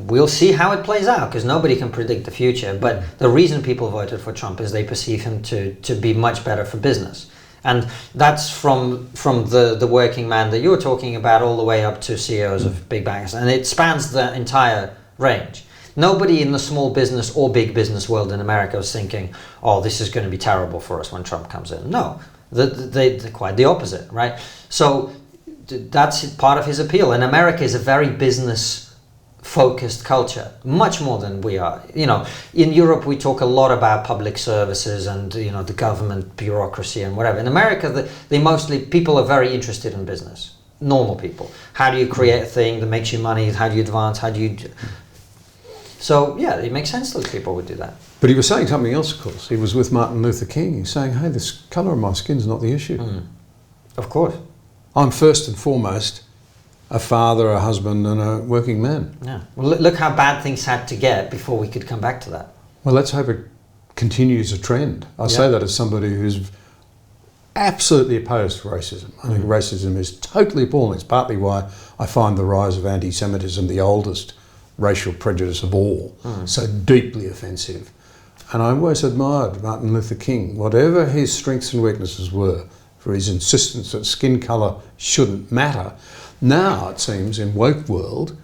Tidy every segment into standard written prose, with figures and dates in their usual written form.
we'll see how it plays out, because nobody can predict the future. But the reason people voted for Trump is they perceive him to be much better for business. And that's from the working man that you're talking about all the way up to CEOs of big banks. And it spans the entire range. Nobody in the small business or big business world in America was thinking, oh, this is going to be terrible for us when Trump comes in. No, they're quite the opposite, right? So that's part of his appeal. And America is a very business-focused culture, much more than we are. You know, in Europe, we talk a lot about public services and, you know, the government bureaucracy and whatever. In America, people are very interested in business. Normal people. How do you create a thing that makes you money? How do you advance? So, yeah, it makes sense those people would do that. But he was saying something else, of course. He was with Martin Luther King. He's saying, hey, this colour of my skin's not the issue. Of course. I'm first and foremost a father, a husband, and a working man. Yeah. Well, look how bad things had to get before we could come back to that. Well, let's hope it continues a trend. I say that as somebody who's absolutely opposed to racism. I think racism is totally appalling. It's partly why I find the rise of anti-Semitism the oldest racial prejudice of all, so deeply offensive. And I always admired Martin Luther King, whatever his strengths and weaknesses were, for his insistence that skin colour shouldn't matter. Now it seems in woke world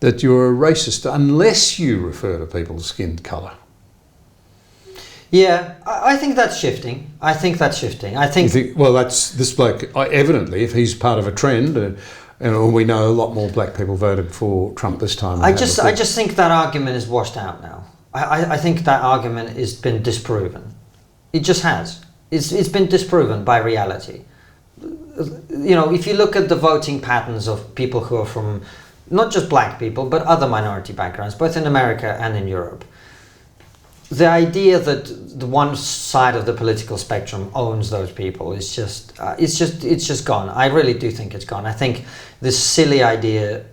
that you're a racist unless you refer to people's skin colour. Yeah, I think that's shifting. I think well, that's this bloke, evidently, if he's part of a trend, and we know a lot more black people voted for Trump this time. I just think that argument is washed out now. I think that argument has been disproven. It just has. It's been disproven by reality. You know, if you look at the voting patterns of people who are from, not just black people, but other minority backgrounds, both in America and in Europe, the idea that the one side of the political spectrum owns those people is it's just gone. I really do think it's gone. I think this silly idea,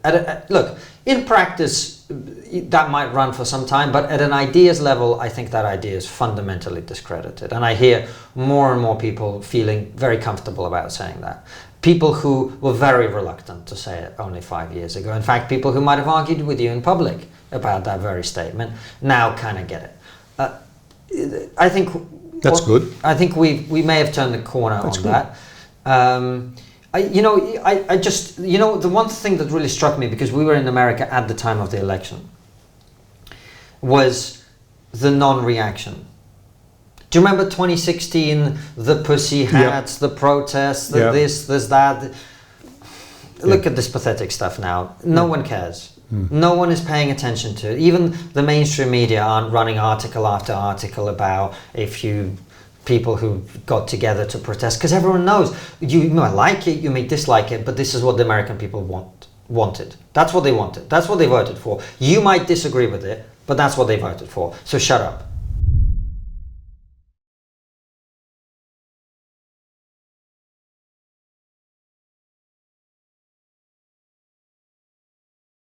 look, in practice, that might run for some time, but at an ideas level, I think that idea is fundamentally discredited. And I hear more and more people feeling very comfortable about saying that. People who were very reluctant to say it only 5 years ago. In fact, people who might have argued with you in public about that very statement now kind of get it. I think that's good. I think we may have turned the corner on that. The one thing that really struck me, because we were in America at the time of the election, was the non-reaction. Do you remember 2016, the pussy hats, the protests, this, that? Look at this pathetic stuff now. No one cares. No one is paying attention to it. Even the mainstream media aren't running article after article about a few people who got together to protest, because everyone knows you may like it, you may dislike it, but this is what the American people wanted. That's what they wanted. That's what they voted for. You might disagree with it, but that's what they voted for. So shut up.